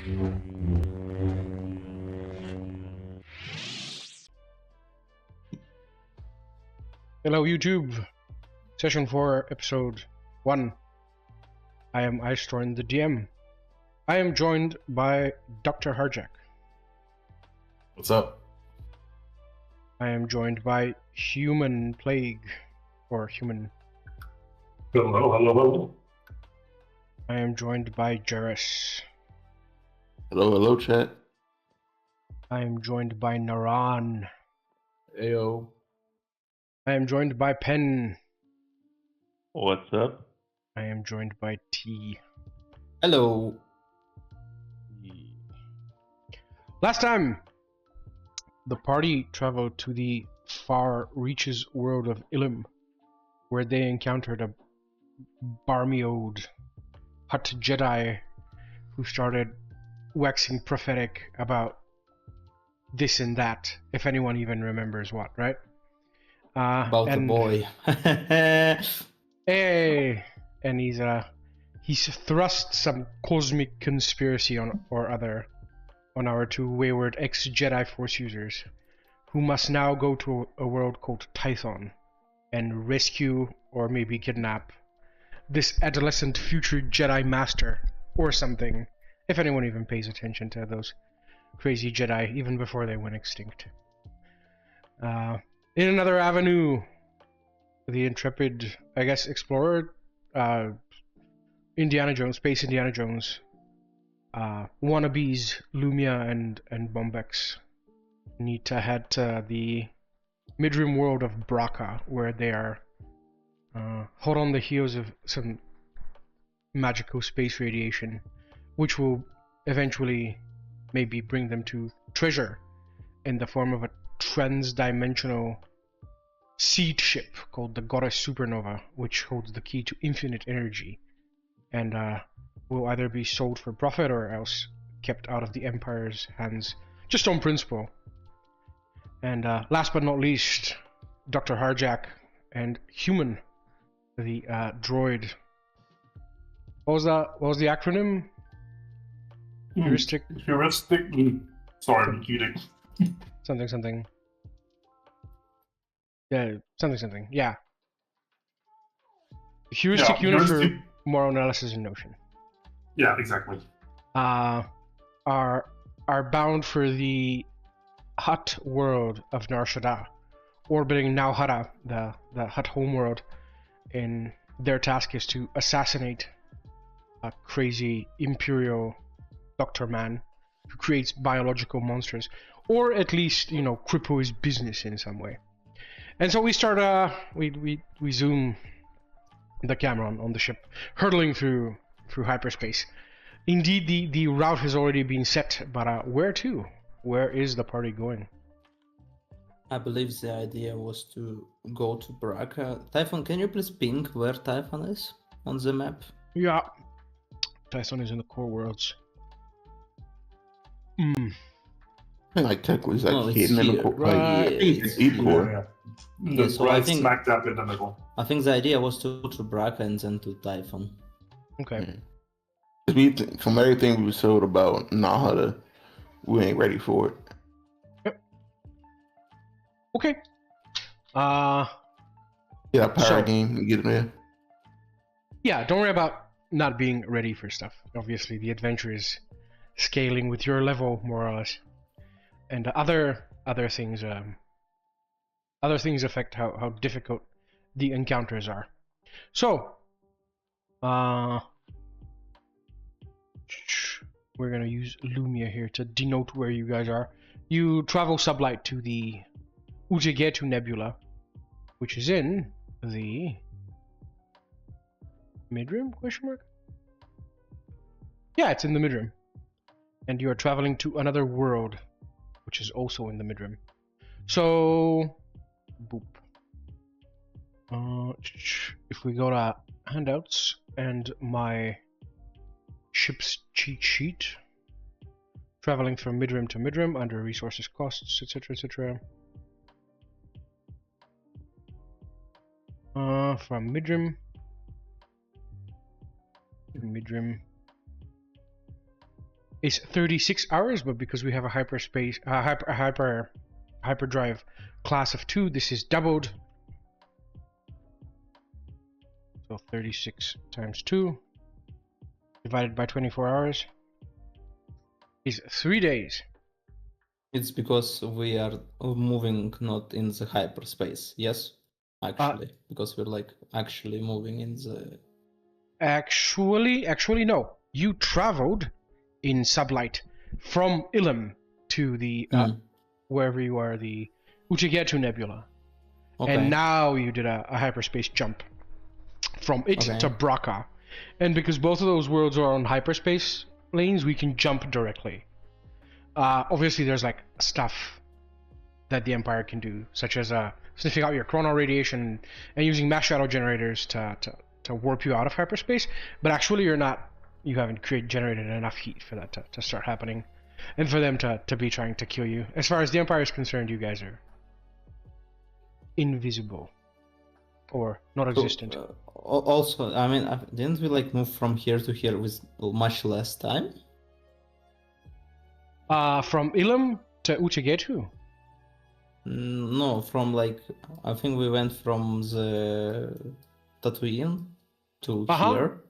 Hello YouTube, Session 4, Episode 1. I am Icetorn, the DM. I am joined by Dr. Harjacc. What's up? I am joined by Humanplague, or Human. Hello, hello. I am joined by Jarrus. Hello, chat. I am joined by Neron. Ayo. I am joined by Penn. What's up? I am joined by T. Hello. Last time, the party traveled to the far reaches world of Ilum, where they encountered a barmy old hut Jedi who started waxing prophetic about this and that, if anyone even remembers what, right? About the boy. Hey, and he's thrust some cosmic conspiracy on or other on our two wayward ex-Jedi Force users, who must now go to a world called Tython and rescue or maybe kidnap this adolescent future Jedi Master or something, if anyone even pays attention to those crazy Jedi even before they went extinct. In another avenue, the intrepid, I guess, explorer, Indiana Jones, Space Indiana Jones, wannabes Lumiya and BombeX need to head to the midrim world of Bracca, where they are hot on the heels of some magical space radiation, which will eventually maybe bring them to treasure in the form of a trans-dimensional seed ship called the Goddess Supernova, which holds the key to infinite energy, and will either be sold for profit or else kept out of the Empire's hands, just on principle. And last but not least, Dr. Harjacc and H.U.M.A.N, the droid. What was the acronym? Heuristic. Sorry, Heuristic. Something. Yeah, something. Yeah. Heuristic unit for moral analysis in Notion. Yeah, exactly. Are bound for the hut world of Nar Shaddaa, orbiting Nauhara, the hut homeworld, and their task is to assassinate a crazy imperial H.U.M.A.N who creates biological monsters, or at least, cripple his business in some way. And so we start, we zoom the camera on the ship, hurtling through hyperspace. Indeed, the route has already been set, but where to? Where is the party going? I believe the idea was to go to Bracca. Typhon, can you please ping where Typhon is on the map? Yeah. Typhon is in the core worlds. Like technically, it's No, like it's hidden in the here. core. Right. Like, it's deep core. The so I right think- smack dab in the middle. I think the idea was to go to Bracca and then to Typhon. Okay. From everything we were told about Nahada, we ain't ready for it. Yep. Okay. Yeah, power So- game and get it there. Yeah, don't worry about not being ready for stuff. Obviously, the adventure is scaling with your level, more or less. And other things affect how difficult the encounters are. So, we're gonna use Lumiya here to denote where you guys are. You travel sublight to the Ujigetu Nebula, which is in the midrim? Question mark? Yeah, it's in the midrim. And you are traveling to another world, which is also in the midrim. So, boop. If we go to handouts and my ship's cheat sheet, traveling from midrim to midrim under resources, costs, etc. From midrim to midrim is 36 hours, but because we have a hyperspace, hyperdrive class of 2, this is doubled. So 36 times 2 divided by 24 hours is 3 days. It's because we are moving not in the hyperspace, yes? Actually, because we're like actually moving in the... Actually, no. You traveled in sublight from Ilum to the wherever you are, the Uchigetu Nebula, and now you did a hyperspace jump from it to Bracca, and because both of those worlds are on hyperspace lanes, we can jump directly. Obviously, there's like stuff that the Empire can do, such as sniffing out your chronal radiation and using mass shadow generators to warp you out of hyperspace. But actually, you haven't generated enough heat for that to start happening, and for them to be trying to kill you. As far as the Empire is concerned, you guys are invisible or not existent. Also, I mean, didn't we like move from here to here with much less time? From Ilum to Uchigetu? No, from like, I think we went from the Tatooine to here.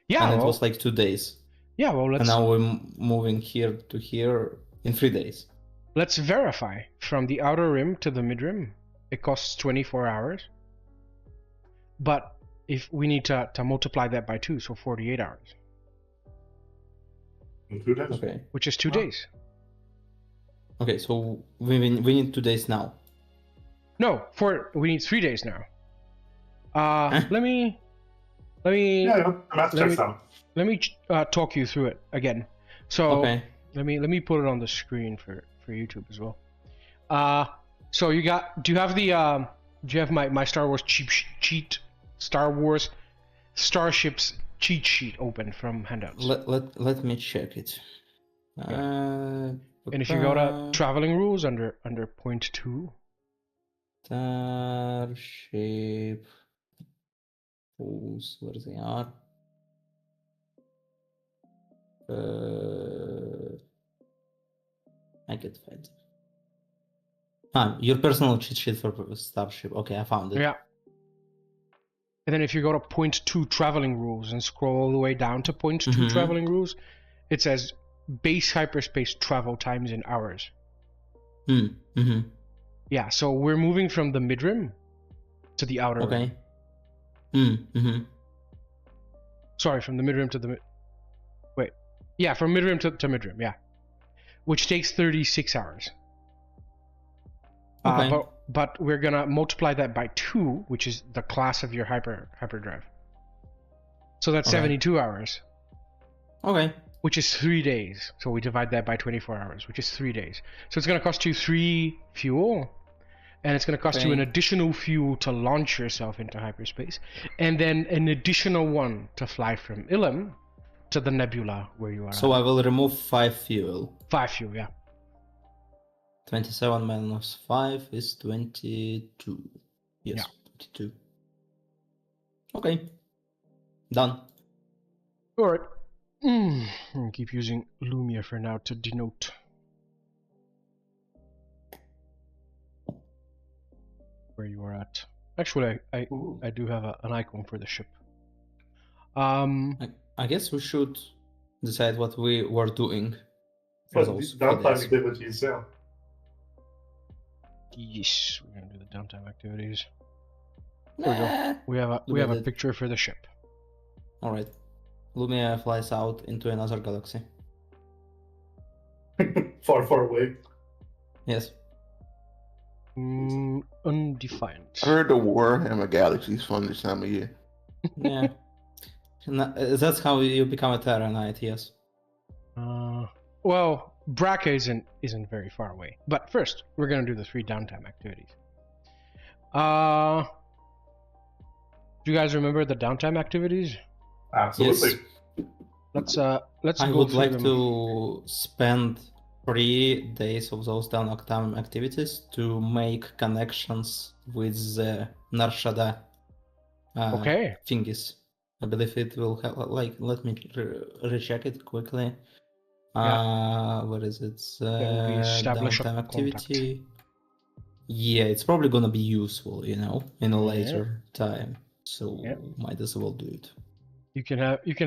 Yeah, and it was like 2 days. Yeah, well, and now we're moving here to here in 3 days. Let's verify. From the outer rim to the mid rim, it costs 24 hours. But if we need to multiply that by 2, so 48 hours. In 2 days. Okay. Which is 2 days. Okay, so we need 2 days now. No, we need 3 days now. Let me Yeah, the math checks out. let me talk you through it again. So let me put it on the screen for YouTube as well. So do you have my Star Wars Star Wars Starships cheat sheet open from handouts? Let me check it. And if you go to traveling rules under point 2, Starship rules, where they are. I can't find it. Your personal cheat sheet for Starship. Okay, I found it. Yeah. And then if you go to point 2 traveling rules and scroll all the way down to point 2 traveling rules, it says base hyperspace travel times in hours. Yeah, so we're moving from the midrim to the outer rim. Sorry, from the midrim to the from midrim to midrim, yeah. Which takes 36 hours. But we're gonna multiply that by 2, which is the class of your hyperdrive. So that's 72 hours. Okay. Which is 3 days. So we divide that by 24 hours, which is 3 days. So it's gonna cost you 3 fuel, and it's gonna cost you an additional fuel to launch yourself into hyperspace, and then an additional 1 to fly from Ilum to the nebula where you are. So I will remove 5 fuel. 5 fuel, yeah. 27 minus 5 is 22. Yes, Yeah. 22. Okay. Done. Alright. I'll keep using Lumiya for now to denote. Where you are at. Actually, I do have an icon for the ship. I guess we should decide what we were doing For for these those downtime days. activities, yeah. Yes, we're gonna do the downtime activities. There we go. We have a picture for the ship. Alright. Lumiya flies out into another galaxy. Far, far away. Yes. Undefined. I heard the Warhammer Galaxy is fun this time of year. Yeah. That's how you become a Terra Knight, yes. Well, Bracca isn't very far away. But first, we're gonna do the 3 downtime activities. Do you guys remember the downtime activities? Absolutely. Let's I go would through like them. to spend 3 days of those downtime activities to make connections with the Narshada Okay. thingies. I believe it will help. Like, let me recheck it quickly. What is it? That will be establish a Downtime contact. activity. Yeah, it's probably gonna be useful, in a Yeah. later time. So Yeah. might as well do it. You can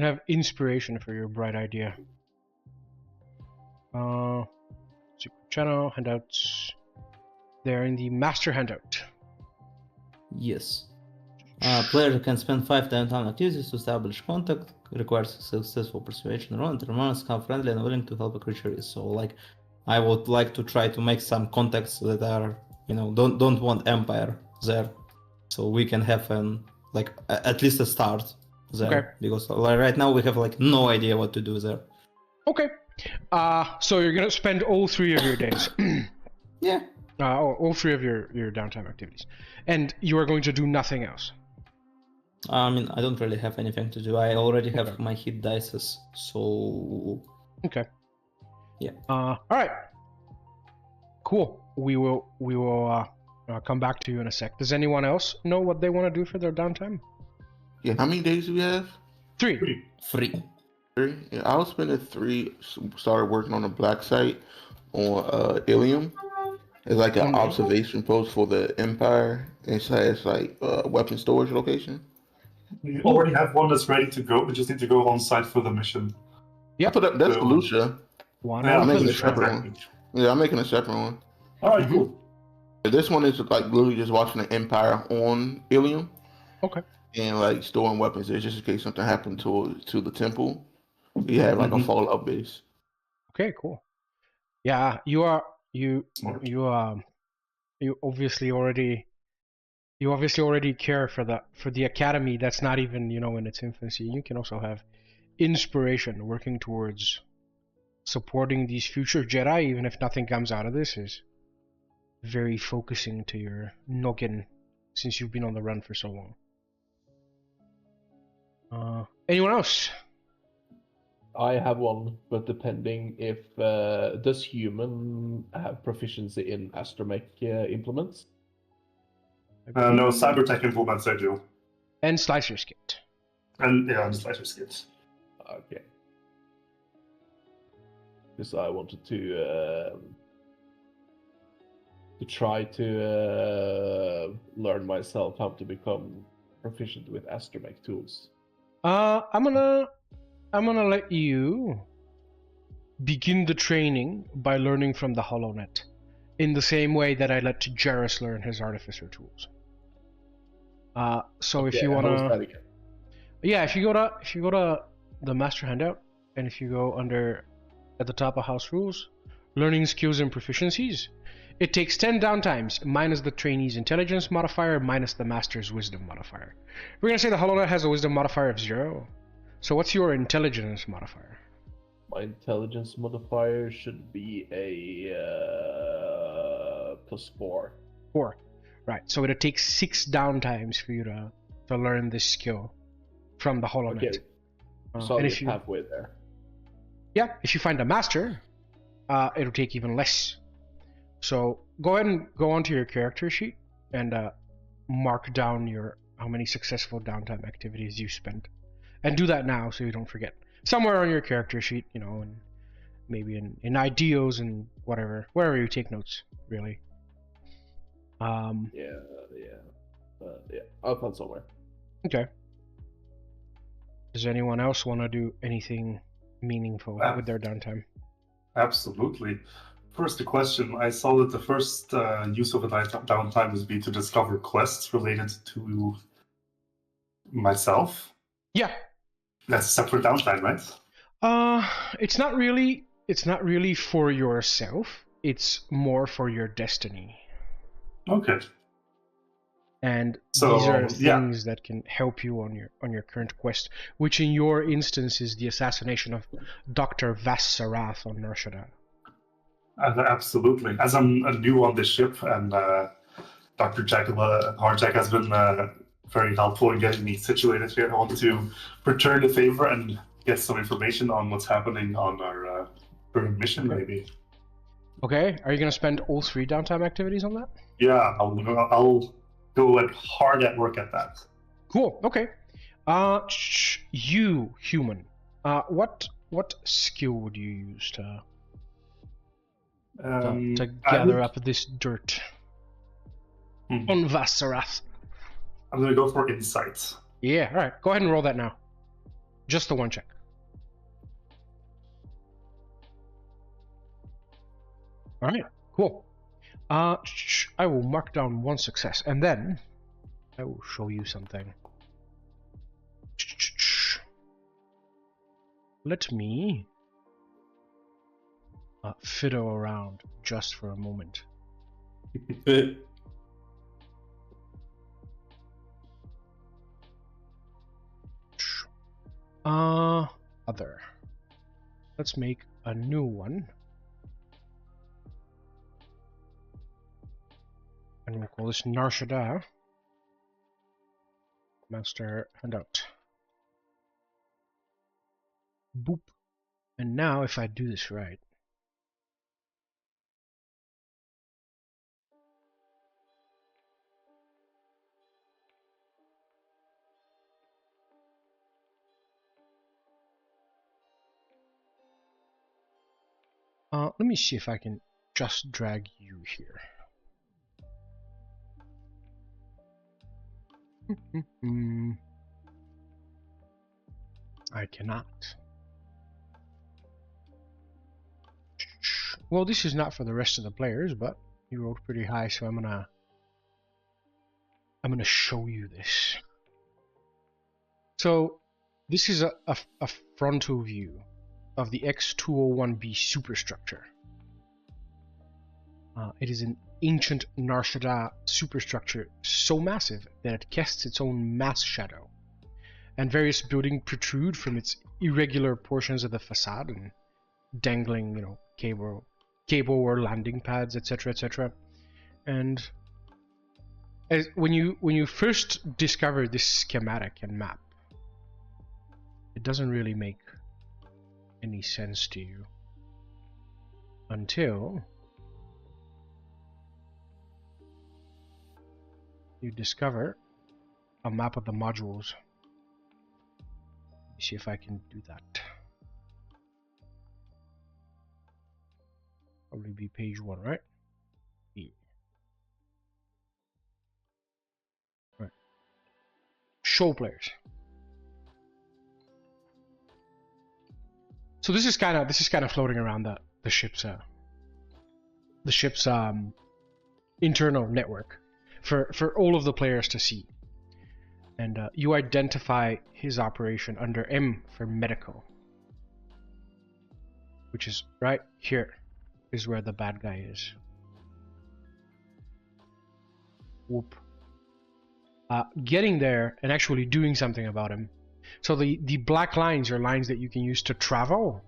have inspiration for your bright idea. Secret channel handouts. They're in the master handout. Yes. Player can spend 5 downtime activities to establish contact. Requires successful persuasion roll. And determines how friendly and willing to help a creature is. So, like, I would like to try to make some contacts that are, don't want Empire there, so we can have at least a start there. Okay. Because right now we have no idea what to do there. Okay. So you're gonna spend all 3 of your days. Yeah. All 3 of your downtime activities, and you are going to do nothing else. I mean, I don't really have anything to do. I already have Okay. my hit dices, so Okay. yeah. All right. Cool. We will come back to you in a sec. Does anyone else know what they want to do for their downtime? Yeah, how many days do we have? 3. Free. 3. Yeah, I was spending 3. Started working on the black site on Ilium. It's like an Okay. observation post for the Empire. It has like weapon storage location. We already have one that's ready to go. We just need to go on site for the mission. Yep. That's So- Lucia. One. Yeah, I'm making a Lucia, separate one. exactly. Yeah, I'm making a separate one. All right, Mhm. cool. This one is like literally just watching the Empire on Ilium. Okay. And like storing weapons there just in case something happened to the temple. We have like a Mhm. fallout base. Okay. Cool. Yeah, you Smart. obviously already care for the academy that's not even in its infancy. You can also have inspiration working towards supporting these future Jedi, even if nothing comes out of this, is very focusing to your noggin since you've been on the run for so long. Anyone else? I have one, but depending if does H.U.M.A.N have proficiency in astromech implements? No, cybertech implements I do. And Slicer's Kit. And yeah, and slicer skills. Okay. Because I wanted to try to learn myself how to become proficient with astromech tools. I'm gonna let you begin the training by learning from the HoloNet, in the same way that I let Jarrus learn his artificer tools. So if Okay, you how was wanna, that again? yeah, if you go to the master handout, and if you go at the top of house rules, learning skills and proficiencies, it takes 10 downtimes minus the trainee's intelligence modifier minus the master's wisdom modifier. We're gonna say the HoloNet has a wisdom modifier of 0. So what's your intelligence modifier? My intelligence modifier should be a +4. 4. Right. So it takes 6 downtimes for you to learn this skill from the HoloNet. Okay, so and I'm if you halfway there. if you find a master, it'll take even less. So go ahead and go onto your character sheet and mark down how many successful downtime activities you spent, and do that now so you don't forget. Somewhere on your character sheet, and maybe in ideals and wherever you take notes, really. Yeah, I'll find somewhere. Okay. Does anyone else want to do anything meaningful with their downtime? Absolutely. First, a question. I saw that the first use of a downtime would be to discover quests related to myself. Yeah. That's a separate downtime, right? It's not really for yourself. It's more for your destiny. Okay. And So, these are yeah. things that can help you on your current quest, which in your instance is the assassination of Dr. Vassarath on Nar Shaddaa. Absolutely. As I'm new on this ship, and Dr. Harjacc has been very helpful in getting me situated here, I want to return the favor and get some information on what's happening on our current mission, maybe. Okay, are you going to spend all 3 downtime activities on that? Yeah, I'll go hard at work at that. Cool. Okay. You human. What what skill would you use to I gather would- up this dirt Hmm. on Vassarath? I'm gonna go for insights. Yeah, alright. Go ahead and roll that now. Just the one check. Alright, cool. I will mark down one success, and then I will show you something. Let me fiddle around just for a moment. Other. Let's make a new one. And we'll call this Narshada. Master handout. Boop. And now if I do this right. Let me see if I can just drag you here. I cannot. Well, this is not for the rest of the players, but you rolled pretty high, so I'm gonna show you this. So this is a frontal view of the H.U.M.A.N superstructure. It is an ancient Narshada superstructure so massive that it casts its own mass shadow, and various buildings protrude from its irregular portions of the facade and dangling, cable or landing pads, etc., etc. And when you first discover this schematic and map, it doesn't really make any sense to you until you discover a map of the modules. Let me see if I can do that. Probably be page 1, right? Yeah. Right. Show players. So this is kind of floating around the ship's internal network for all of the players to see. And you identify his operation under M for medical, which is right here is where the bad guy is. Whoop. Getting there and actually doing something about him. So the black lines are lines that you can use to travel,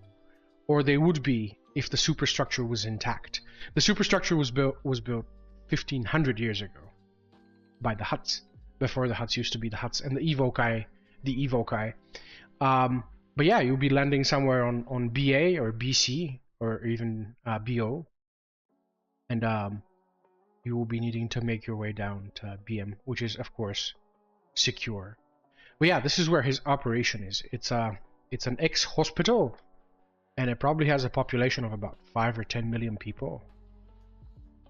or they would be if the superstructure was intact. The superstructure was built 1,500 years ago by the Hutts, before the Hutts used to be the Hutts, and the Evokai. But yeah, you'll be landing somewhere on BA or BC or even BO, and you will be needing to make your way down to BM, which is of course secure. But yeah, this is where his operation is. It's an ex-hospital, and it probably has a population of about 5 or 10 million people,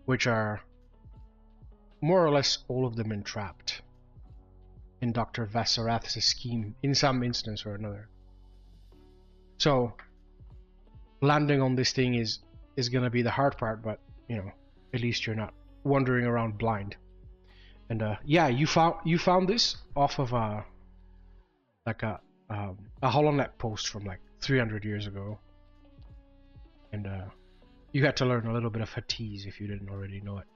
which are more or less all of them entrapped in Dr. Vassarath's scheme in some instance or another. So landing on this thing is gonna be the hard part, but at least you're not wandering around blind. And yeah, you found this off of a HoloNet post from like 300 years ago, and you had to learn a little bit of Huttese if you didn't already know it.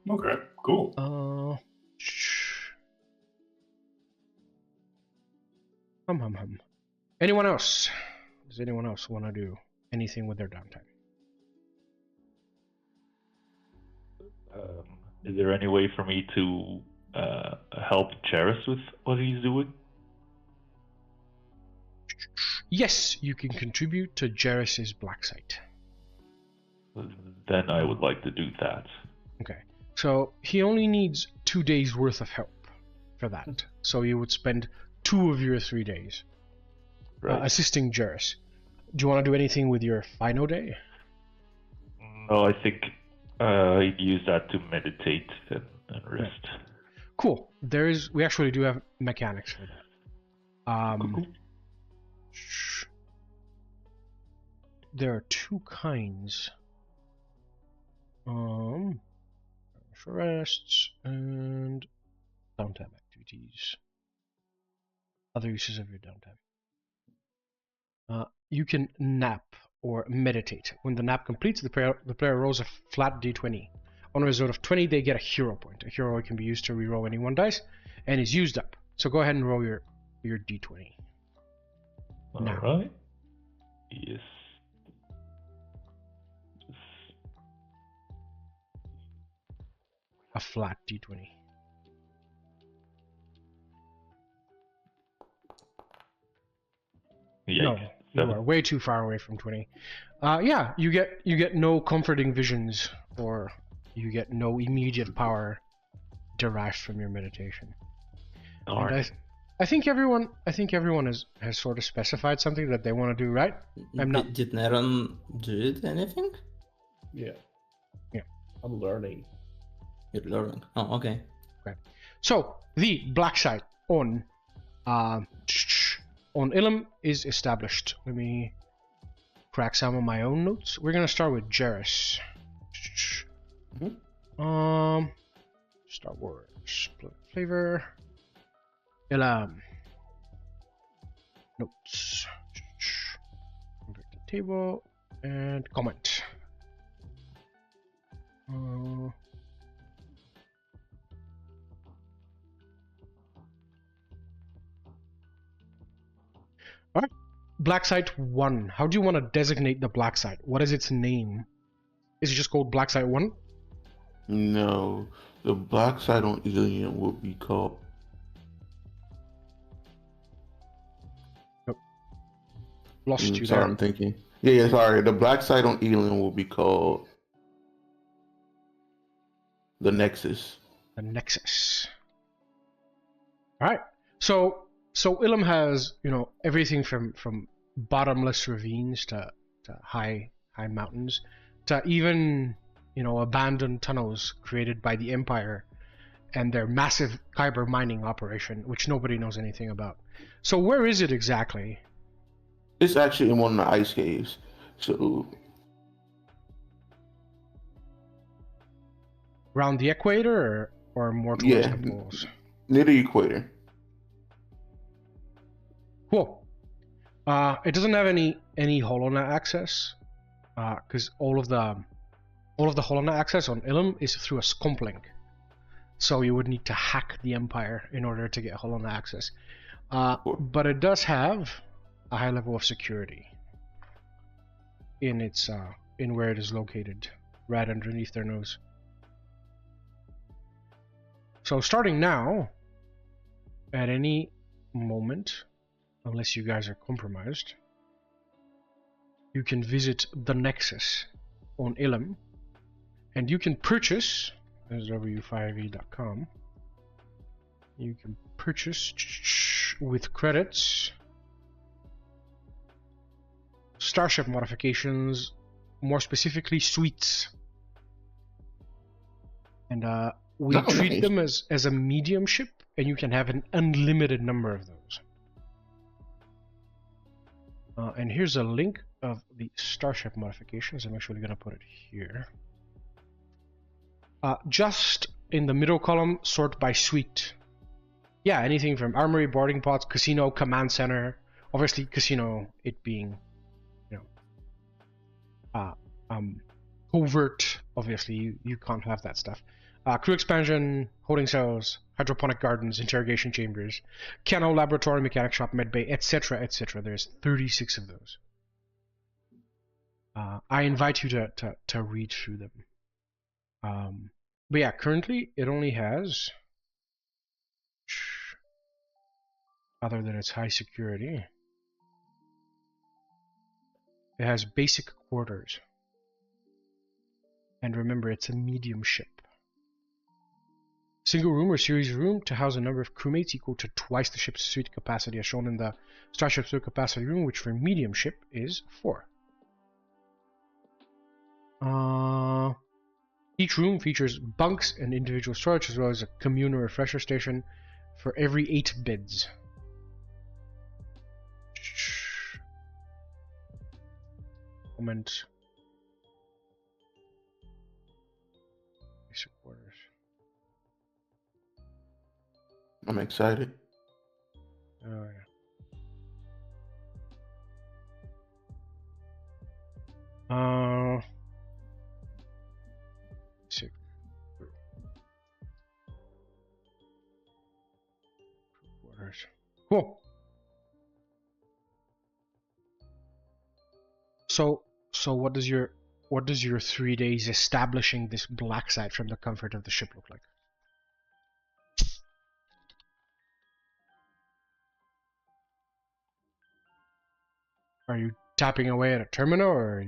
Okay, cool. Anyone else? Does anyone else want to do anything with their downtime? Is there any way for me to help Jarrus with what he's doing? Yes, you can contribute to Jarrus's black site. Then I would like to do that. Okay, so he only needs 2 days worth of help for that. So you would spend 2 of your 3 days. Right. assisting Jarrus. Do you want to do anything with your final day? No, I think I'd use that to meditate and rest. Cool. We actually do have mechanics for that. Cool. There are two kinds. For rests and downtime activities. Other uses of your downtime. You can nap or meditate. When the nap completes, the player rolls a flat d20. On a result of 20, they get a hero point. A hero can be used to reroll any one dice, and is used up. So go ahead and roll your d20. Now. Alright. Yes. A flat d20. Yikes. No, you 7. are way too far away from 20. Yeah, you get no comforting visions, or you get no immediate power derived from your meditation. Alright. I think everyone has sort of specified something that they want to do, right? I'm not. Did Neron do anything? Yeah. Yeah. I'm learning. You're learning. Oh, okay. So the black site on Ilum is established. Let me crack some of my own notes. We're gonna start with Jarrus. Star Wars flavor. Ilum. Notes. Convert the table and comment. Alright, Black Site 1. How do you want to designate the Black Site? What is its name? Is it just called Black Site 1? No, the black site on Ilium will be called. Lost you Sorry, there. I'm thinking. Yeah, sorry. The black site on Ilium will be called the Nexus. The Nexus. Alright, so Ilum has, everything from bottomless ravines to high mountains, to even, abandoned tunnels created by the Empire and their massive kyber mining operation, which nobody knows anything about. So where is it exactly? It's actually in one of the ice caves. So Around the equator or more towards the poles? near the equator. Cool. It doesn't have any HoloNet access, because all of the HoloNet access on Ilum is through a scomp link. So you would need to hack the Empire in order to get HoloNet access. But it does have a high level of security in its in where it is located, right underneath their nose. So starting now, at any moment, unless you guys are compromised, you can visit the Nexus on Ilum, and you can purchase SW5E.com. You can purchase with credits starship modifications, more specifically suites, and we treat them as a medium ship, and you can have an unlimited number of those. And here's a link of the starship modifications. I'm actually going to put it here. Just in the middle column, sort by suite. Yeah, anything from armory, boarding pods, casino, command center. Obviously, casino, it being, covert. Obviously, you can't have that stuff. Crew expansion, holding cells, hydroponic gardens, interrogation chambers, kennel, laboratory, mechanic shop, medbay, etc., etc. There's 36 of those. I invite you to read through them. But yeah, currently it only has, other than its high security, it has basic quarters. And remember, it's a medium ship. single room or series of room to house a number of crewmates equal to twice the ship's suite capacity as shown in the starship suite capacity room, which for medium ship is 4. Each room features bunks and individual storage as well as a commune or refresher station for every 8 beds. Moment. Basic quarters. I'm excited. Oh yeah. Basic quarters. Cool. So what does your 3 days establishing this black site from the comfort of the ship look like? Are you tapping away at a terminal, or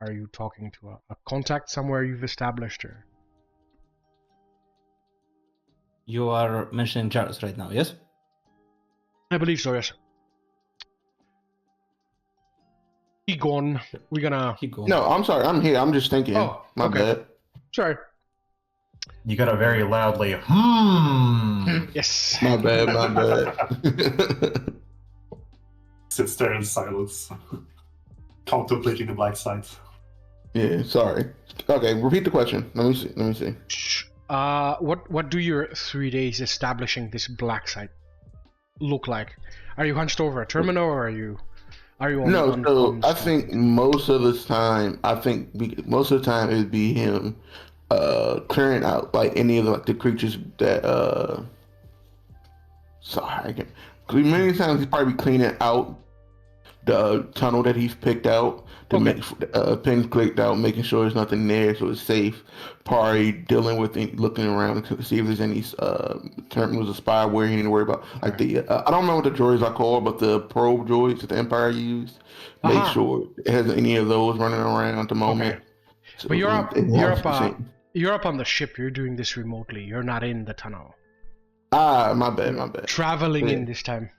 are you talking to a contact somewhere you've established, or? You are mentioning Jarrus right now, yes? I believe so, yes. He gone. We're gonna. He gone. No, I'm sorry. I'm here. I'm just thinking. Oh, My okay. bad. Sorry. You got a very loudly, Yes. My bad. My bad. Sits there in silence, contemplating the black site. Yeah, sorry. Okay, repeat the question. Let me see. What do your 3 days establishing this black site look like? Are you hunched over a terminal, or are you on? No, on so comms? I think most of the time, it would be him clearing out like any of the creatures that sorry, I can. Many times he's probably cleaning out the tunnel that he's picked out to make Penn clicked out, making sure there's nothing there, so it's safe. Probably dealing with looking around to see if there's any terminals of spyware you need to worry about. Like the I don't remember what the droids are called, but the probe droids that the Empire used. Make sure it has any of those running around at the moment. Okay. So But you're up on the ship. You're doing this remotely. You're not in the tunnel. My bad. Traveling in this time.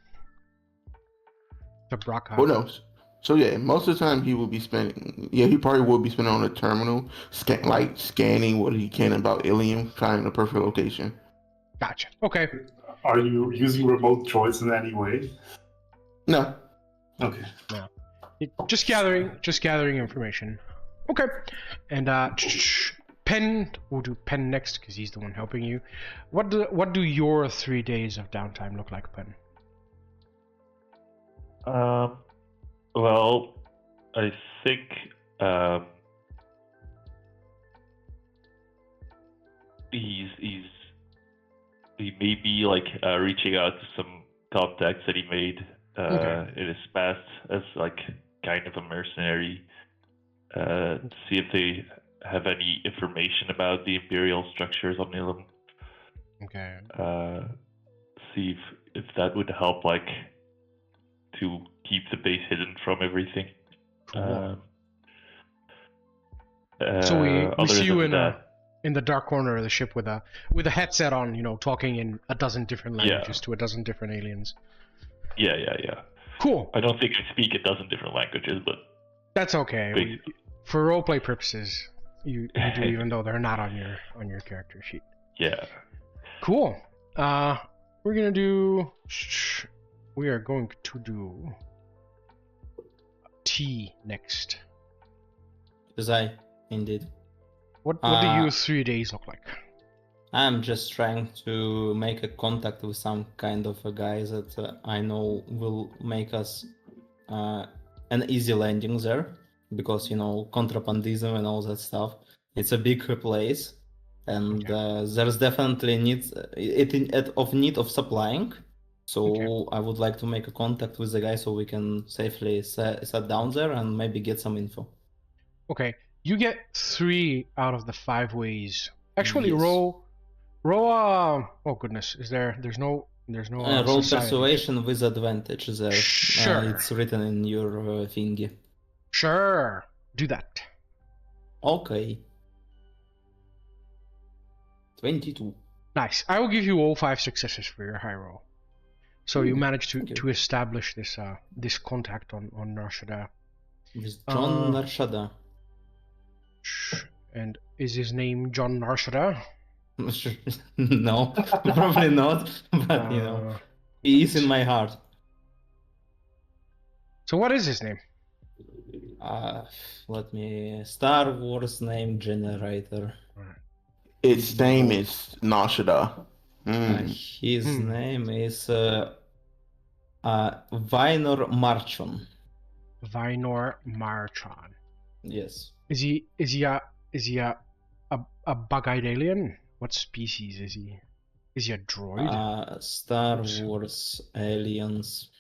To Bracca. Who knows? So yeah, most of the time he will be spending. Yeah, he probably will be spending on the terminal, scanning what he can about Ilium, finding the perfect location. Gotcha. Okay. Are you using remote droids in any way? No. Okay. No. Just gathering information. Okay. And Penn, we'll do Penn next because he's the one helping you. What do your 3 days of downtime look like, Penn? Well, I think he may be like reaching out to some contacts that he made in his past as like kind of a mercenary to see if they have any information about the imperial structures on Ilum. Okay. See if that would help, like, to keep the base hidden from everything. Cool. So we see you in the dark corner of the ship with a headset on, talking in a dozen different languages to a dozen different aliens. Yeah. Cool. I don't think I speak a dozen different languages, but that's okay. For roleplay purposes, you do, even though they're not on your character sheet. Yeah. Cool. We are going to do tea next. Indeed. What do your 3 days look like? I'm just trying to make a contact with some kind of a guy that I know will make us an easy landing there, because contrabandism and all that stuff. It's a big place, and there's definitely need of supplying. So I would like to make a contact with the guy so we can safely sit down there and maybe get some info. Okay, you get 3 out of the 5 ways. Actually, Yes. roll. Oh goodness, there's no roll society. persuasion with advantage there. Sure. It's written in your thingy. Sure, do that. Okay. 22. Nice. I will give you all 5 successes for your high roll. So you managed thank you. to establish this this contact on Narshada. With John Uh, Narshada. And is his name John Narshada? No, probably not. But you know, he is in my heart. So what is his name? Let me. Star Wars name generator. Its name is Nashida. His name is Vinor Marchon. Vinor Marchon. Yes. Is he a bug-eyed alien? What species is he? Is he a droid? Star Wars aliens.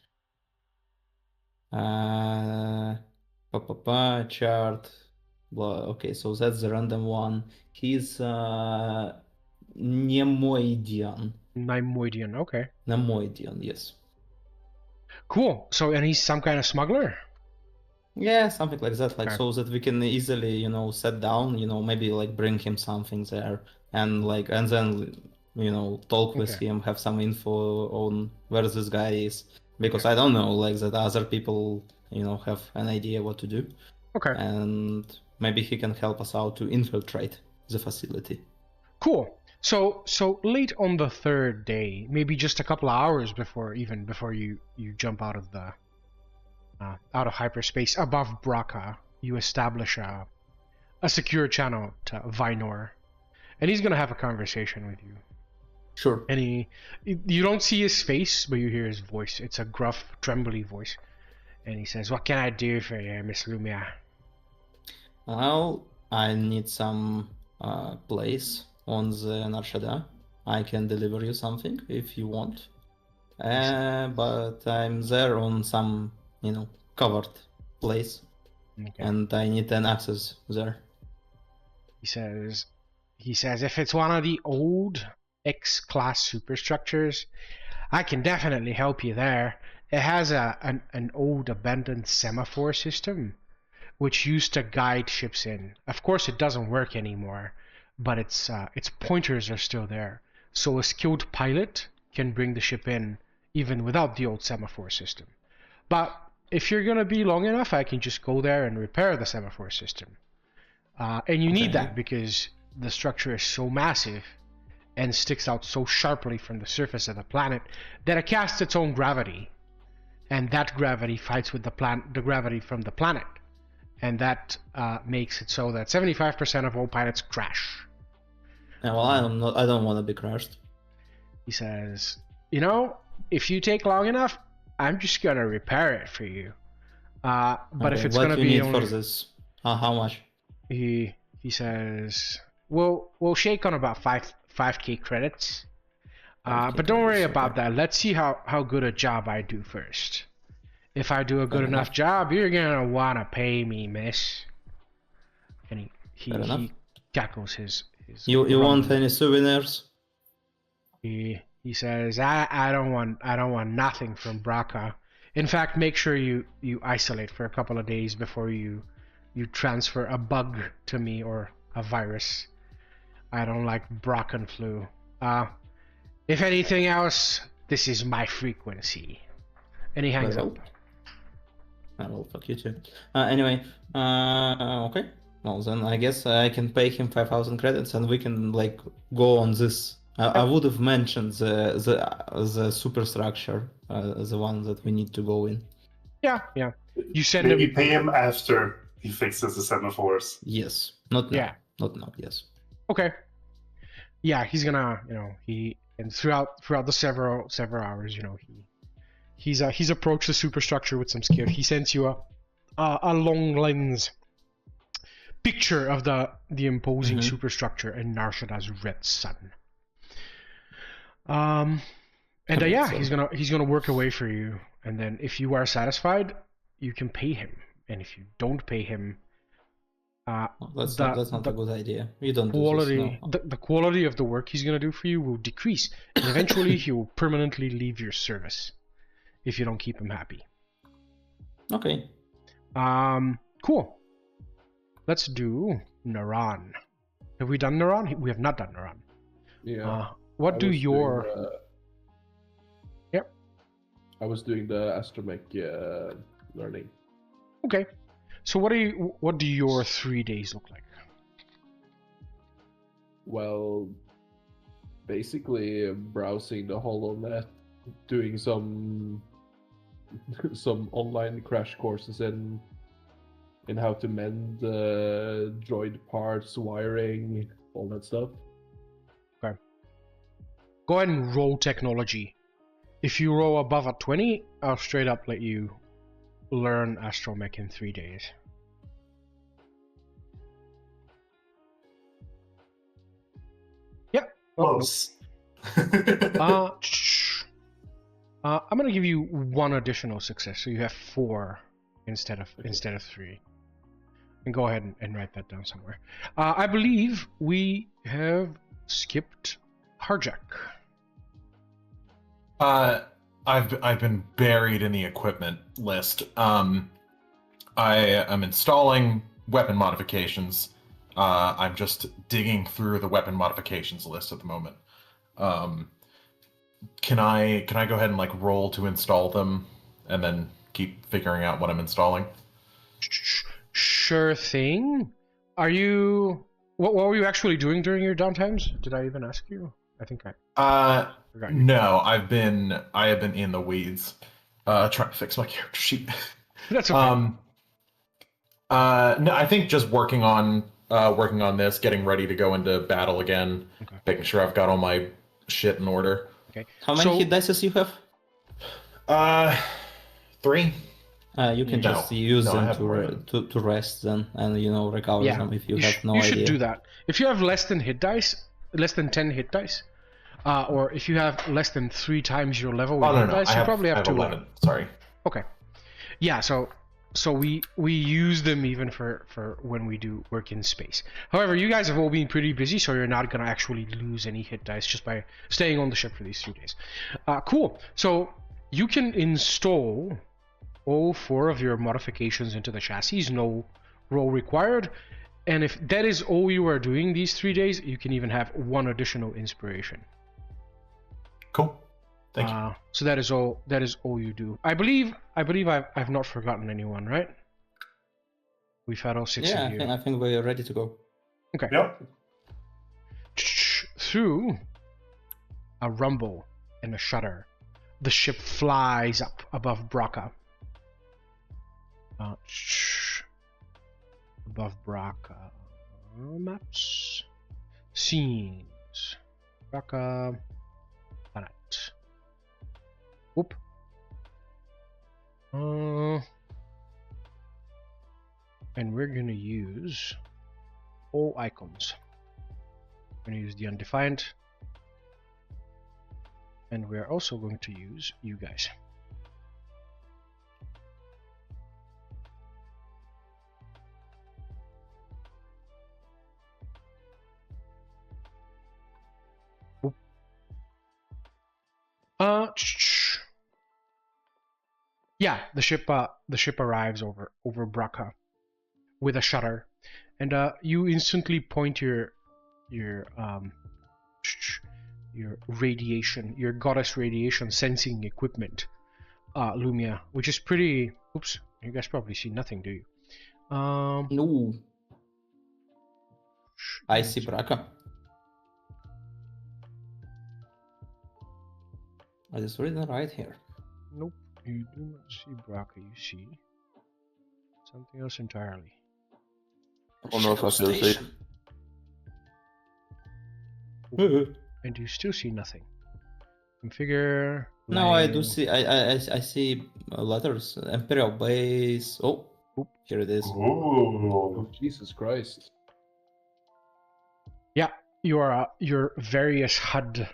Chart. Well, okay, so that's the random one. He's Nemoidian. Nemoidian, okay. Nemoidian, yes. Cool. So, and he's some kind of smuggler? Yeah, something like that, like Okay. so that we can easily, you know, sit down, you know, maybe like bring him something there and like and then you know talk with Okay. him, have some info on where this guy is. Because I don't know, like that other people, you know, have an idea what to do. Okay. And maybe he can help us out to infiltrate the facility. Cool. So late on the 3rd day, maybe just a couple of hours before you jump out of the out of hyperspace above Bracca, you establish a secure channel to Vinor, and he's gonna have a conversation with you. Sure. And you don't see his face, but you hear his voice. It's a gruff, trembly voice, and he says, "What can I do for you, Miss Lumiya?" Well, I need some place on the Narshada. I can deliver you something if you want. But I'm there on some, you know, covered place. Okay. And I need an access there. He says, if it's one of the old X-class superstructures, I can definitely help you there. It has an old abandoned semaphore system, which used to guide ships in. Of course, it doesn't work anymore, but its pointers are still there. So a skilled pilot can bring the ship in even without the old semaphore system. But if you're gonna be long enough, I can just go there and repair the semaphore system. And you need that because the structure is so massive and sticks out so sharply from the surface of the planet that it casts its own gravity, and that gravity fights with the gravity from the planet, and that makes it so that 75% of all planets crash. Yeah, well, I don't want to be crushed. He says, you know, if you take long enough, I'm just gonna repair it for you. But if it's what gonna you be need only... for this? How much? He says, we'll shake on about 5k credits. But don't worry about that. Let's see how good a job I do first. If I do a good enough job, you're gonna wanna pay me, miss. And he cackles his You grumbling. want any souvenirs? He says, I don't want nothing from Bracca. In fact, make sure you isolate for a couple of days before you transfer a bug to me or a virus. I don't like Braccan flu. If anything else, this is my frequency. And he hangs up. Well, fuck you too. Anyway, okay. Well, then I guess I can pay him 5,000 credits and we can like go on this. I would have mentioned the superstructure, the one that we need to go in. Yeah. You send Maybe him. pay him after he fixes the semaphores. Yes, not now. Yeah. Not now. Yes. Okay. Yeah, he's gonna, and throughout the several hours, he's approached the superstructure with some skill. He sends you a long lens picture of the imposing superstructure in Narshada's red sun. He's gonna work away for you, and then if you are satisfied, you can pay him, and if you don't pay him, that's not a good idea. You don't quality, do this, no. the quality of the work he's gonna do for you will decrease, and eventually he will permanently leave your service if you don't keep him happy. Okay. Cool. Let's do Neron. Have we done Neron? We have not done Neron. Yeah. what do your... Yep. I was doing the astromech learning. Okay. So what do your 3 days look like? Well, basically browsing the HoloNet, doing some online crash courses in how to mend droid parts, wiring, all that stuff. Okay. Go ahead and roll technology. If you roll above a 20, I'll straight up let you learn astromech in 3 days. Yep. Close. I'm gonna give you 1 additional success, so you have 4 instead of 3. And go ahead and write that down somewhere. I believe we have skipped Harjacc. I've been buried in the equipment list. I am installing weapon modifications. I'm just digging through the weapon modifications list at the moment. Can I go ahead and like roll to install them, and then keep figuring out what I'm installing? Sure thing. Are you? What were you actually doing during your downtimes? Did I even ask you? I think I forgot you. No, I have been in the weeds, trying to fix my character sheet. That's okay. No, I think just working on this, getting ready to go into battle again, Okay. making sure I've got all my shit in order. Okay. How many hit dice you have? 3. You can No. just use No, I them have more than- to rest then, and recover Yeah, them if you you have no you idea. should do that. If you have less than 10 hit dice, or if you have less than 3 times your level with hit dice, you probably have 2 11. left. Sorry. Okay. Yeah, so we use them even for when we do work in space. However, you guys have all been pretty busy, so you're not gonna actually lose any hit dice just by staying on the ship for these 3 days. Cool. So you can install all 4 of your modifications into the chassis, no roll required. And if that is all you are doing these 3 days, you can even have 1 additional inspiration. Cool. Thank you. So that is all you do. I believe I've not forgotten anyone, right? We've had all 6 of you. I think we're ready to go. Okay. Yep. Through a rumble and a shudder, the ship flies up above Bracca. Above Bracca. Maps. Scenes. Bracca. Planet. Whoop. And we're gonna use all icons. We're gonna use the Undefined. And we're also going to use you guys. Yeah, the ship arrives over Bracca with a shutter, and you instantly point your radiation, your goddess radiation sensing equipment, Lumiya, which is pretty. Oops, you guys probably see nothing, do you? No. I see Bracca. I just read it right here. Nope, you do not see Bracca. You see something else entirely. I don't know if I feel safe. And you still see nothing. Configure. No, I do see. I see letters. Imperial base. Oh, here it is. Ooh. Oh, Jesus Christ. Yeah, your various HUD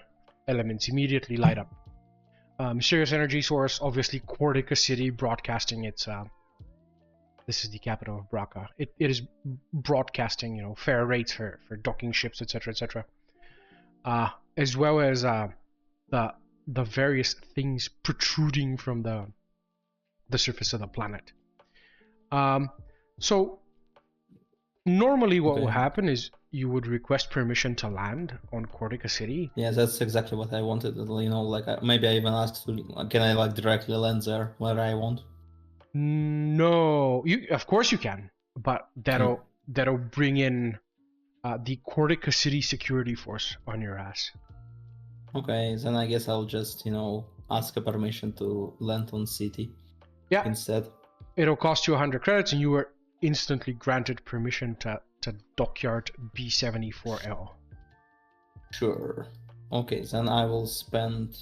elements immediately light up. Mysterious energy source, obviously Cortica City broadcasting its. This is the capital of Bracca. It is broadcasting, fair rates for docking ships, etc., etc. As well as the various things protruding from the surface of the planet. So normally what will happen is you would request permission to land on Cortica City. Yeah, that's exactly what I wanted. Like maybe I even asked, can I like directly land there where I want? No, of course you can, but that'll bring in the Cortica City security force on your ass. Okay, then I guess I'll just ask a permission to land on city. Yeah. Instead. It'll cost you 100 credits, and you were instantly granted permission to dockyard B74L. Sure. Okay, then I will spend.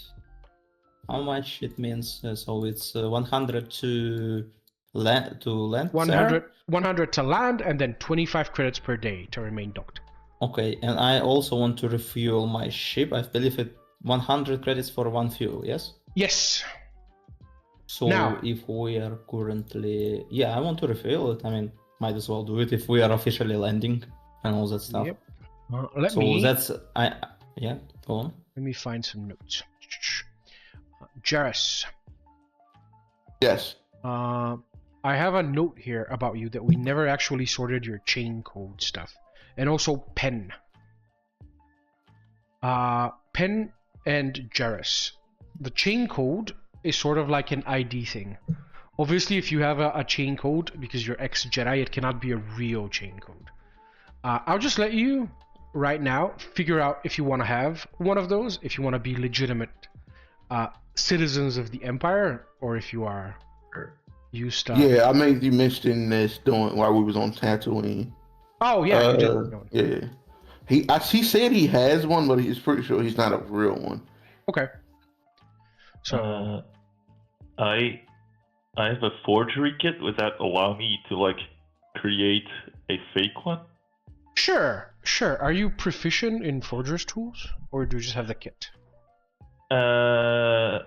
How much it means? So it's 100 to land. 100 to land, and then 25 credits per day to remain docked. Okay, and I also want to refuel my ship. I believe it 100 credits for one fuel. Yes. Yes. So now, if we are currently, I want to refuel it. I mean, might as well do it if we are officially landing and all that stuff. Yep. Go on. Let me find some notes. Jarrus. Yes. I have a note here about you that we never actually sorted your chain code stuff, and also Penn. Penn and Jarrus. The chain code is sort of like an ID thing. Obviously, if you have a chain code, because you're ex-Jedi, it cannot be a real chain code. I'll just let you, right now, figure out if you want to have one of those, if you want to be legitimate citizens of the Empire, or if you are used to... Yeah, I made you mention this while we was on Tatooine. Oh, yeah. Yeah. He said he has one, but he's pretty sure he's not a real one. Okay. So I have a forgery kit. Would that allow me to create a fake one? Sure. Are you proficient in forger's tools, or do you just have the kit? I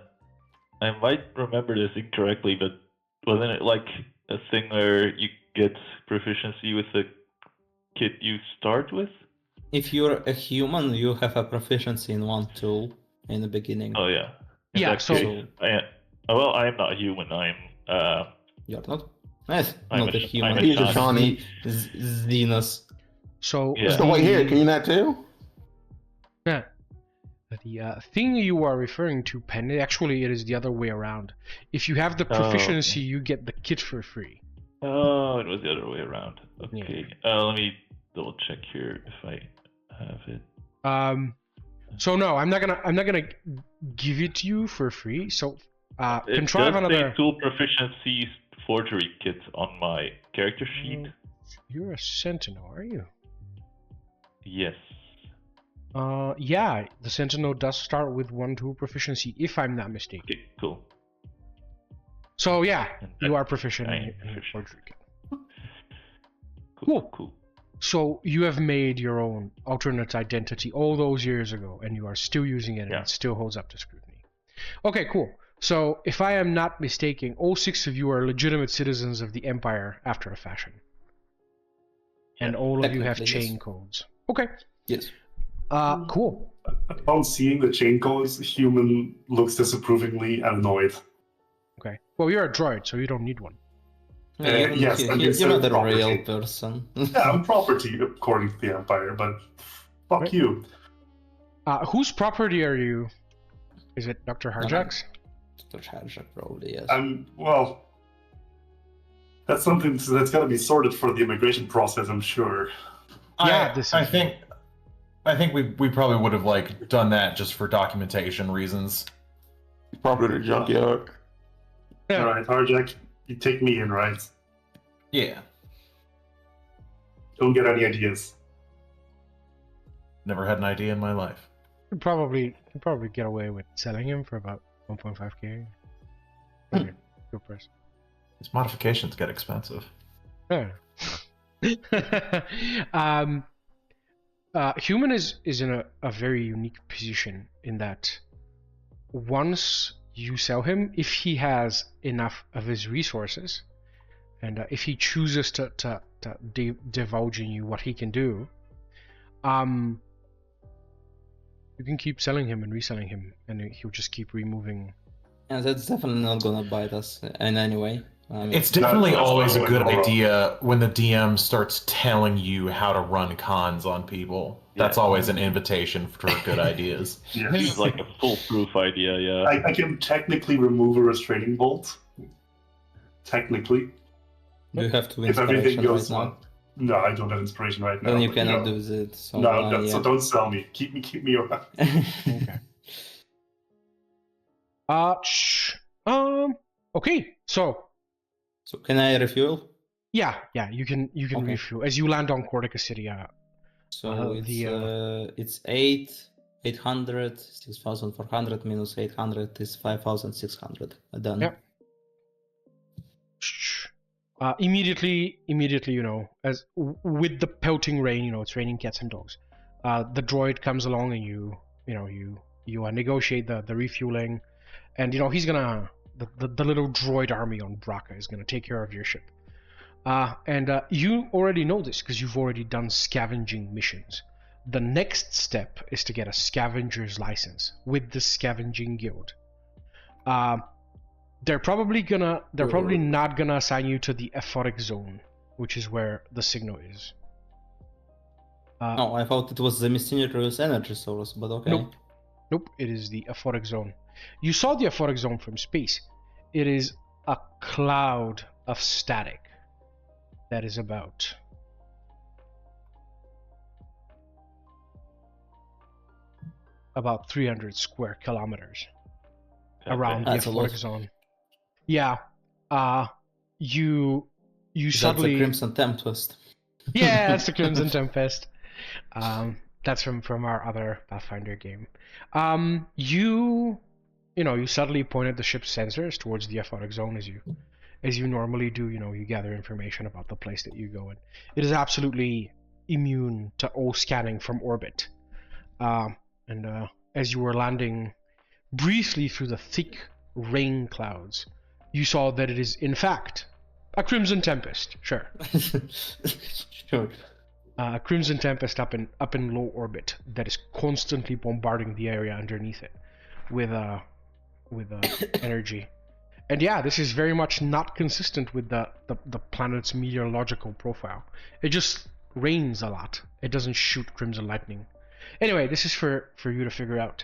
might remember this incorrectly, but wasn't it like a thing where you get proficiency with the kit you start with? If you're a human, you have a proficiency in one tool in the beginning. Oh yeah. Yeah, so I am not a human. I'm You're not? Yes, I'm not a human. He's a Shawnee. Xenos. So yeah. So wait here, can you not tell? Yeah. The thing you are referring to, Penn, actually it is the other way around. If you have the proficiency, you get the kit for free. Oh, it was the other way around. Okay. Yeah. Let me double check here if I have it. So no, I'm not gonna give it to you for free. So it contrive does another say tool proficiency forgery kit on my character sheet. You're a Sentinel, are you? Yes. Yeah, the Sentinel does start with 1 tool proficiency, if I'm not mistaken. Okay, cool. So yeah, you are proficient in forgery kit. Cool. So you have made your own alternate identity all those years ago, and you are still using it, and it still holds up to scrutiny. Okay, cool. So if I am not mistaken, all 6 of you are legitimate citizens of the Empire after a fashion. And all of you have chain codes. Okay. Yes. Cool. Upon seeing the chain codes, Human looks disapprovingly and annoyed. Okay. Well, you're a droid, so you don't need one. Yes, you're not a real person. Yeah, I'm property according to the Empire, but fuck you. Whose property are you? Is it Dr. Harjacc's? Dr. Harjacc, probably, yes. Well, that's something that's got to be sorted for the immigration process, I'm sure. I think we probably would have done that just for documentation reasons. Property to the junkyard. Yeah. All right, Harjacc, you take me in, right? Yeah. Don't get any ideas. Never had an idea in my life. You'd probably get away with selling him for about 1.5k. Good price. These modifications get expensive. Yeah. Human is in a very unique position in that once you sell him, if he has enough of his resources, and if he chooses to divulge in you what he can do, you can keep selling him and reselling him, and he'll just keep removing. And that's definitely not gonna bite us in any way. I mean, It's definitely that's always a not good like a roll. idea when the DM starts telling you how to run cons on people. That's Yeah. always an invitation for good ideas. Yeah. Seems like a foolproof idea, yeah. I can technically remove a restraining bolt. Technically. you have to If everything inspiration right goes now. well. No, I don't have inspiration right now. Then you but, cannot know. do it. So, No, yeah. so don't sell me. Keep me around. Okay. Okay. So So can I refuel? yeah, you can Okay. refuel as you land on Cortica City. So the, it's 800, 6,400 minus 800 is 5,600. Done. Yep. Immediately, as with the pelting rain, it's raining cats and dogs. The droid comes along and you negotiate the refueling, and he's gonna the little droid army on Bracca is gonna take care of your ship. And you already know this because you've already done scavenging missions. The next step is to get a scavenger's license with the Scavenging Guild. They're probably not gonna assign you to the Ephoric Zone, which is where the signal is. Oh, I thought it was the mysterious energy source, but okay. Nope, it is the Ephoric Zone. You saw the Ephoric Zone from space. It is a cloud of static that is about about 300 square kilometers around the That's a lot. Ephoric Zone. Yeah, you That's suddenly the Crimson Tempest. yeah, that's the Crimson Tempest. That's from our other Pathfinder game. You suddenly pointed the ship's sensors towards the Ephoric Zone as you normally do. You gather information about the place that you go in. It is absolutely immune to all scanning from orbit. And as you were landing briefly through the thick rain clouds, you saw that it is in fact a Crimson Tempest. Sure. Sure. A Crimson Tempest up in low orbit that is constantly bombarding the area underneath it with energy. And yeah, this is very much not consistent with the planet's meteorological profile. It just rains a lot. It doesn't shoot crimson lightning. Anyway, this is for you to figure out.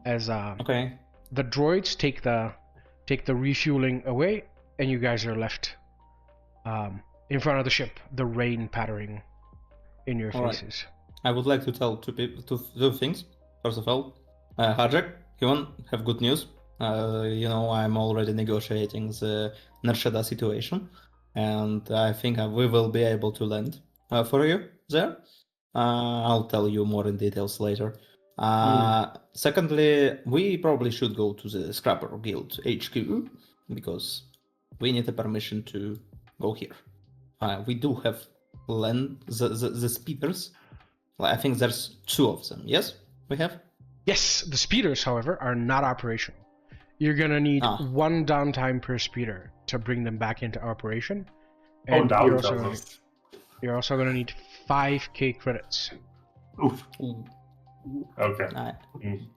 As Okay. the droids take the refueling away, and you guys are left in front of the ship, the rain pattering in your All right. faces. I would like to tell two things. First of all, Harjacc, H.U.M.A.N, have good news. I'm already negotiating the Nershada situation, and I think we will be able to land for you there. I'll tell you more in details later. Secondly, we probably should go to the Scrapper Guild HQ because we need a permission to go here. We do have the speeders. I think there's 2 of them. Yes, we have. Yes, the speeders, however, are not operational. You're gonna need 1 downtime per speeder to bring them back into operation, and now you're it tells us. also gonna need 5k credits. Oof. Ooh. Okay.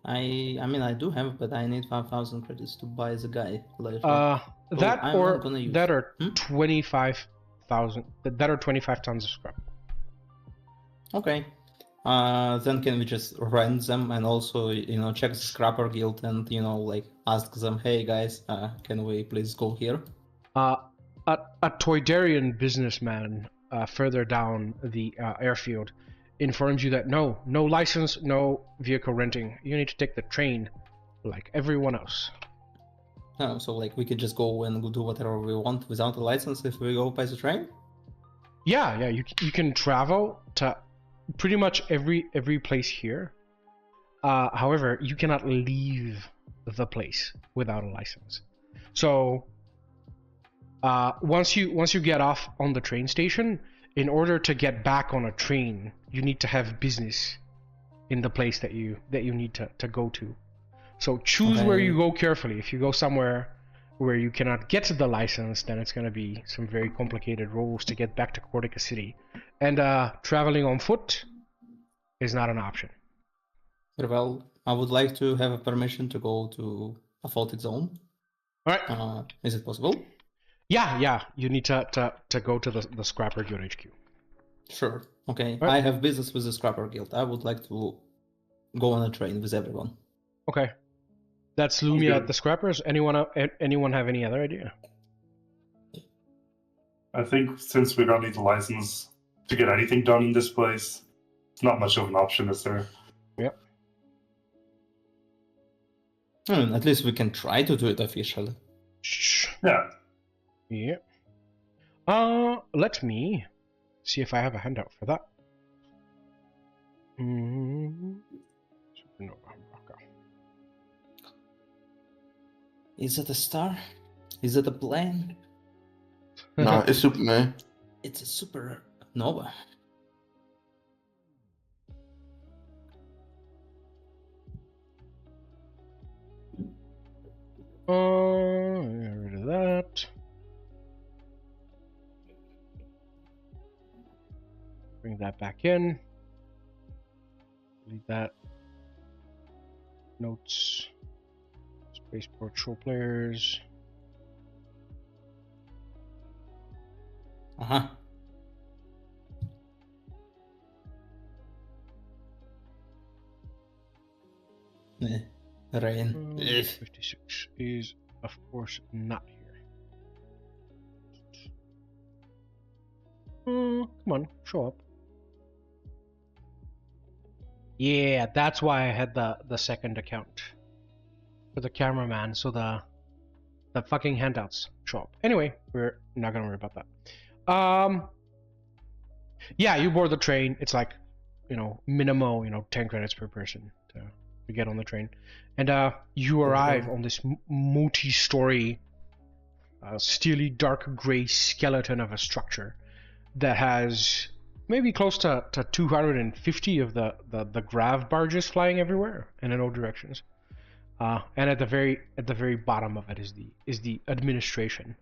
I mean I do have, but I need 5,000 credits to buy the guy later. That I'm or not gonna use that it. are 25,000. That are 25 tons of scrap. Okay. Then can we just rent them and also check the Scrapper Guild and ask them, hey guys, can we please go here? A Toydarian businessman further down the airfield informs you that no license, no vehicle renting. You need to take the train like everyone else. Oh, so we could just go and do whatever we want without a license if we go by the train? Yeah, you can travel to pretty much every place here. However, you cannot leave the place without a license. So once you get off on the train station, in order to get back on a train, you need to have business in the place that you need to go to. So choose where you go carefully. If you go somewhere where you cannot get the license, then it's going to be some very complicated roles to get back to Cortica City. And traveling on foot is not an option. Very well. I would like to have a permission to go to a faulted zone. All right. Is it possible? Yeah. You need to go to the Scrapper Guild HQ. Sure. Okay. Right. I have business with the Scrapper Guild. I would like to go on a train with everyone. Okay. That's Lumiya at the Scrappers. Anyone have any other idea? I think since we don't need a license to get anything done in this place, it's not much of an option, is there? Yep. I mean, at least we can try to do it officially. Yeah. Yeah. Let me see if I have a handout for that. Supernova, Bracca. Is it a star? Is it a plane? Nah, it's Superman. It's a supernova. Get rid of that. Bring that back in. Delete that. Notes. Spaceport show players. Uh-huh. Rain. 56 is, of course, not here. Come on, show up. Yeah, that's why I had the second account for the cameraman, so the fucking handouts show up. Anyway, we're not gonna worry about that. Yeah, you board the train. It's like, minimum, 10 credits per person to get on the train, and you arrive on this multi-story, steely dark gray skeleton of a structure that has maybe close to 250 of the grav barges flying everywhere and in all directions. And at the very bottom of it is the administration.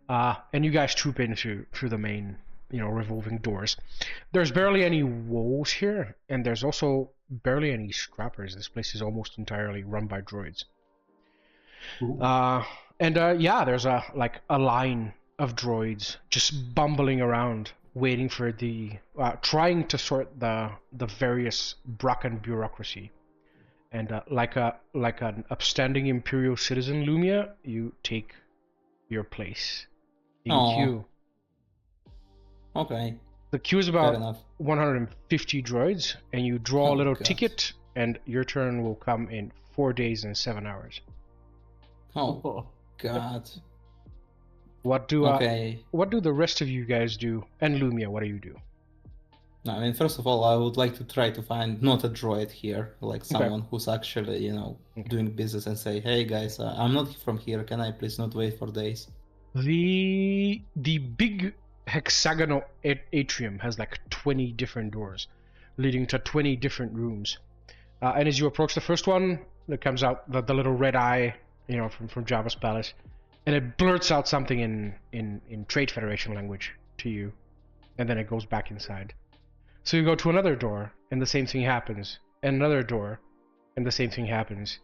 And you guys troop in through the main, revolving doors. There's barely any walls here, and there's also barely any scrappers. This place is almost entirely run by droids. Yeah, there's a line of droids just bumbling around, waiting for trying to sort the various Braccan bureaucracy. And like an upstanding imperial citizen, Lumiya, you take your place in queue. Okay. The queue is about 150 droids, and you draw a little ticket, and your turn will come in 4 days and 7 hours. Oh God. What do the rest of you guys do? And Lumiya, what do you do? I mean, first of all, I would like to try to find not a droid here, like someone who's actually, doing business, and say, hey guys, I'm not from here. Can I please not wait for days? The big hexagonal atrium has like 20 different doors leading to 20 different rooms. And as you approach the first one, there comes out the little red eye, from Jabba's palace, and it blurts out something in Trade Federation language to you, and then it goes back inside. So you go to another door, and the same thing happens, and another door, and the same thing happens,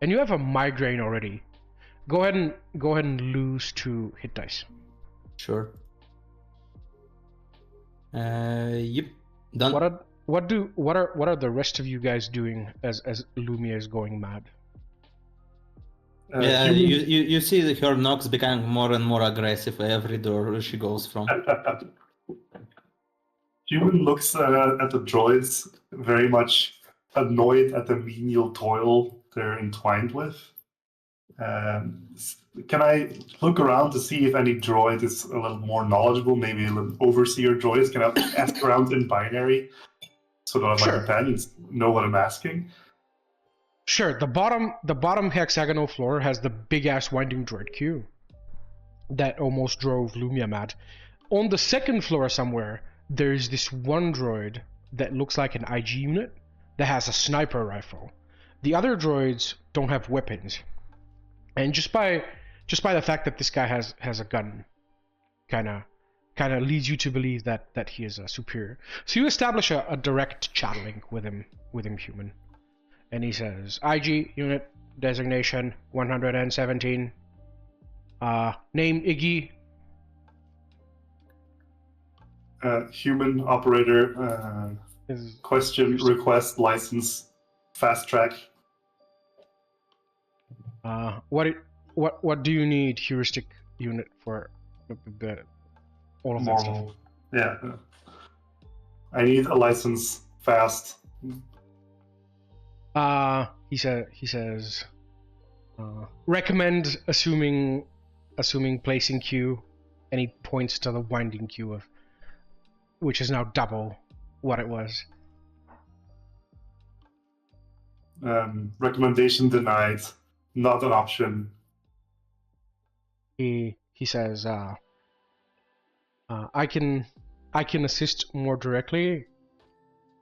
and you have a migraine already. Go ahead and lose 2 hit dice. Sure. Yep. Done. What are the rest of you guys doing as Lumiya is going mad? You see her knocks becoming more and more aggressive every door she goes from. Human looks at the droids very much annoyed at the menial toil they're entwined with. Can I look around to see if any droid is a little more knowledgeable, maybe a little overseer droids? Can I ask around in binary so that my companions know what I'm asking? Sure. The bottom hexagonal floor has the big ass winding droid queue that almost drove Lumiya mad. On the second floor somewhere, there's this one droid that looks like an IG unit that has a sniper rifle. The other droids don't have weapons, and just by the fact that this guy has a gun, kind of leads you to believe that he is a superior. So you establish a direct chat link with him, Human, and he says, IG unit designation 117. Name Iggy. Human operator. Question, request, license, fast track. What do you need heuristic unit for all of that stuff? Normal. Yeah. I need a license fast. He says recommend assuming placing queue, and he points to the winding queue of which is now double what it was. Recommendation denied. Not an option. He says I can assist more directly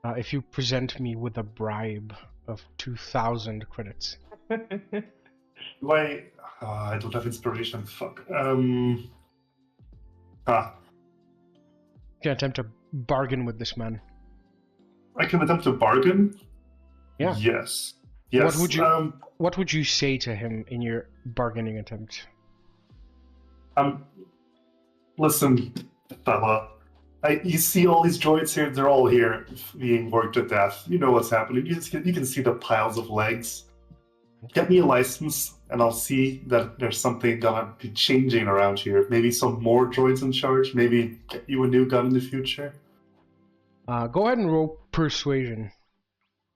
if you present me with a bribe of 2,000 credits. Why? I don't have inspiration. Fuck. Can attempt to bargain with this man. I can attempt to bargain. Yeah. Yes. Yes. What would you say to him in your bargaining attempt? Listen, fella. You see all these droids here? They're all here being worked to death. You know what's happening. You can see the piles of legs. Get me a license, and I'll see that there's something gonna be changing around here. Maybe some more droids in charge. Maybe get you a new gun in the future. Go ahead and roll persuasion.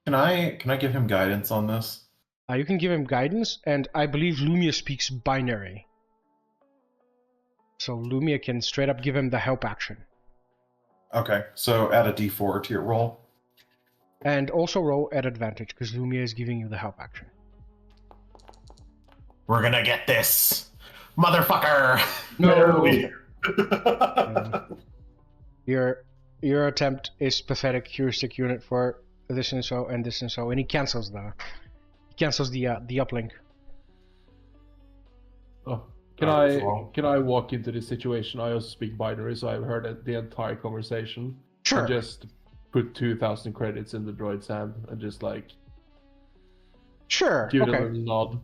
Can I give him guidance on this? You can give him guidance, and I believe Lumiya speaks binary. So Lumiya can straight up give him the help action. Okay, so add a d4 to your roll. And also roll at advantage, because Lumiya is giving you the help action. We're gonna get this, motherfucker! No! Your attempt is pathetic heuristic unit for this and so, and this and so, and he cancels the uplink. Oh, can I walk into this situation? I also speak binary, so I've heard the entire conversation. Sure. And just put 2,000 credits in the droid's hand and just like. Sure. Give Okay. it a little nod.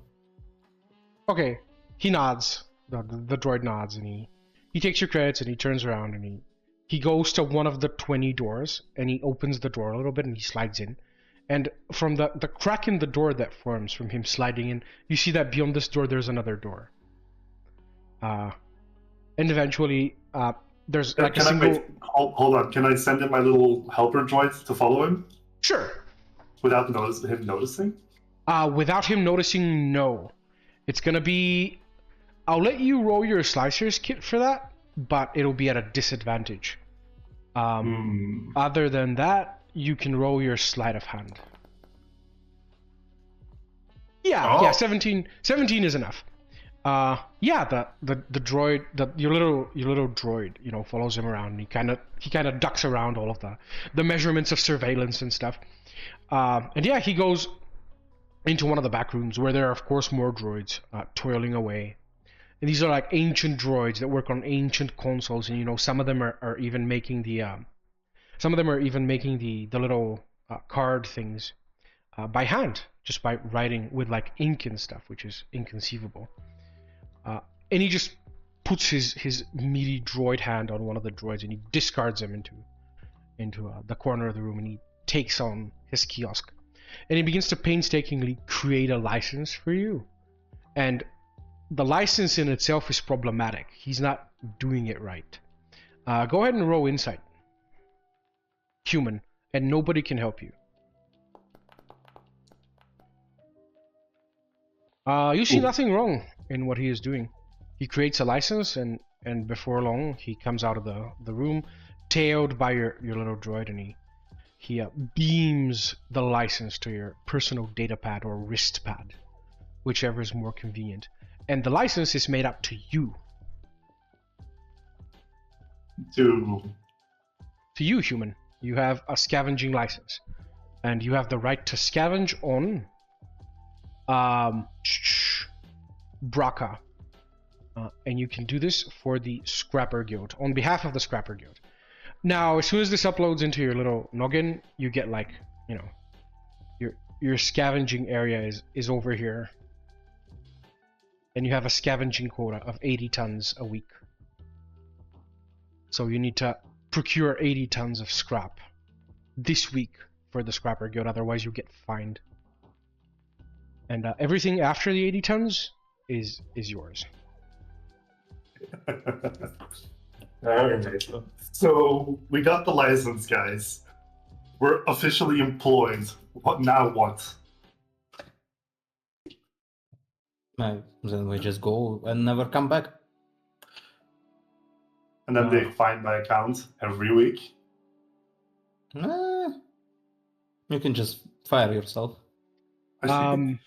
Okay. He nods. The droid nods, and he takes your credits, and he turns around, and he goes to one of the 20 doors, and he opens the door a little bit, and he slides in. And from the crack in the door that forms from him sliding in, you see that beyond this door there's another door. And eventually, there's like a single... Hold on. Can I send in my little helper droids to follow him? Sure. Without him noticing? Without him noticing, no. It's gonna be... I'll let you roll your slicers kit for that, but it'll be at a disadvantage. Other than that, you can roll your sleight of hand. Yeah, 17 is enough. The droid, your little droid, follows him around. And he kind of ducks around all of the measurements of surveillance and stuff. And yeah, he goes into one of the back rooms where there are of course more droids toiling away. And these are like ancient droids that work on ancient consoles, and some of them are even making the little card things by hand, just by writing with like ink and stuff, which is inconceivable. And he just puts his meaty droid hand on one of the droids, and he discards him into the corner of the room, and he takes on his kiosk, and he begins to painstakingly create a license for you. And the license in itself is problematic. He's not doing it right. Go ahead and roll insight. Human, and nobody can help you. You see nothing wrong in what he is doing. He creates a license, and before long he comes out of the room, tailed by your little droid, and he beams the license to your personal data pad or wrist pad, whichever is more convenient. And the license is made up to you. To you, human. You have a scavenging license, and you have the right to scavenge on Bracca, and you can do this for the Scrapper Guild, on behalf of the Scrapper Guild. Now, as soon as this uploads into your little noggin, you get like, your scavenging area is over here. and you have a scavenging quota of 80 tons a week. So you need to procure 80 tons of scrap this week for the Scrapper Guild, otherwise you get fined. And everything after the 80 tons is yours. Alright. So we got the license, guys. We're officially employed. What now? What? Then we just go and never come back. And then they find my account every week. You can just fire yourself. I see.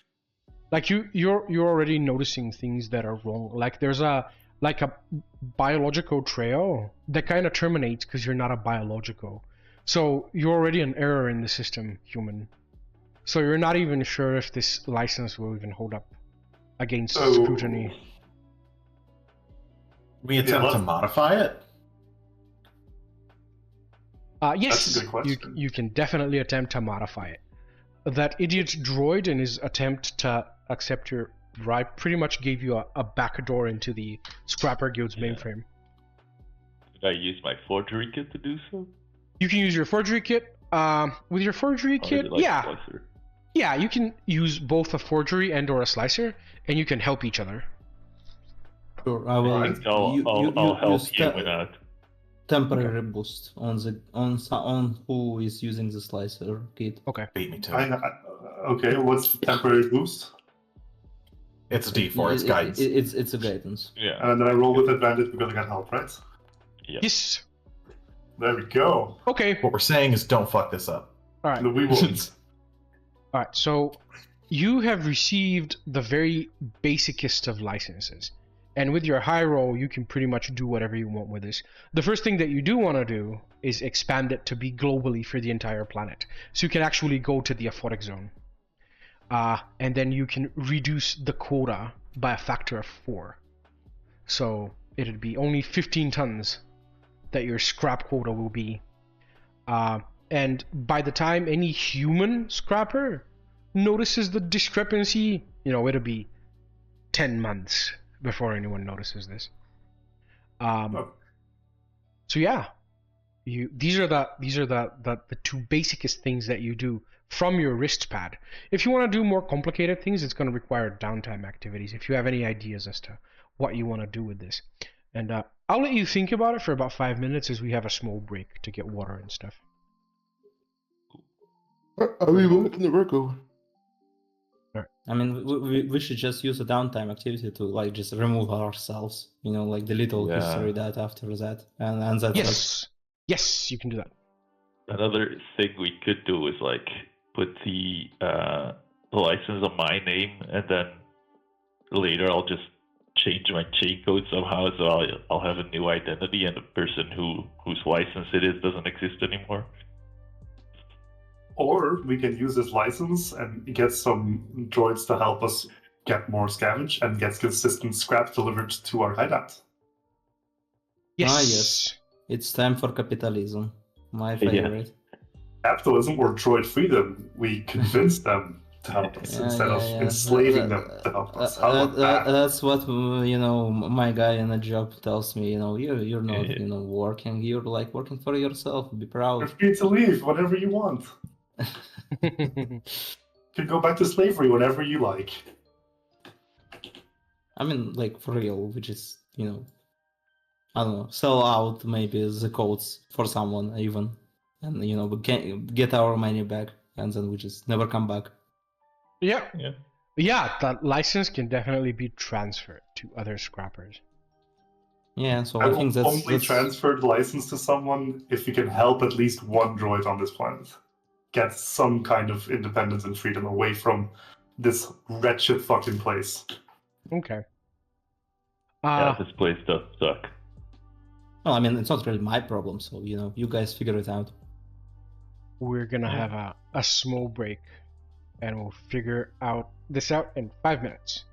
Like you're already noticing things that are wrong. Like there's a biological trail that kind of terminates because you're not a biological. So you're already an error in the system, human. So you're not even sure if this license will even hold up against scrutiny. We attempt to modify it? Yes, That's a good question. you can definitely attempt to modify it. That idiot droid in his attempt to accept your bribe pretty much gave you a backdoor into the Scrapper Guild's mainframe. Did I use my forgery kit to do so? You can use your forgery kit. With your forgery Or is kit, it like a yeah. slicer? Yeah, you can use both a forgery and or a slicer, and you can help each other. Sure, I will. Right. I'll help use you with that. temporary boost on who is using the slicer kit. Okay. Beat me to it. Okay, what's the temporary boost? It's a D4, it's guidance. It's a guidance. Yeah. And then I roll with advantage because I got help, right? Yes. There we go. Okay. What we're saying is don't fuck this up. All right. No, we won't. All right. So you have received the very basicest of licenses, and with your high roll, you can pretty much do whatever you want with this. The first thing that you do want to do is expand it to be globally for the entire planet, so you can actually go to the aphoric zone. And then you can reduce the quota by a factor of 4. So it'd be only 15 tons that your scrap quota will be. And by the time any human scrapper notices the discrepancy, it'll be 10 months before anyone notices this. So yeah, these are the two basicest things that you do from your wrist pad. If you want to do more complicated things, it's going to require downtime activities. If you have any ideas as to what you want to do with this, and I'll let you think about it for about 5 minutes as we have a small break to get water and stuff. I mean, what can the work over? I mean, we should just use a downtime activity to just remove ourselves. Delete all history that after that, and that's Yes, you can do that. Another thing we could do is put the license on my name, and then later I'll just change my chain code somehow, so I'll have a new identity, and the person whose license it is doesn't exist anymore. Or we can use this license and get some droids to help us get more scavenge and get consistent scrap delivered to our hideout. Yes. It's time for capitalism. My favorite. Capitalism or droid freedom. We convince them to help us instead of enslaving them to help us. How about that? That's what my guy in the job tells me. You're not working. You're working for yourself. Be proud. You're free to leave whenever you want. You can go back to slavery whenever you like. I mean, for real, we just I don't know, sell out maybe the codes for someone even, and we can get our money back, and then we just never come back. Yeah, that license can definitely be transferred to other scrappers. Yeah, so I think will that's only transfer the license to someone if you can help at least one droid on this planet get some kind of independence and freedom away from this wretched fucking place. Okay. Yeah, this place does suck. Well, I mean, it's not really my problem, so you guys figure it out. We're gonna have a small break, and we'll figure this out in 5 minutes.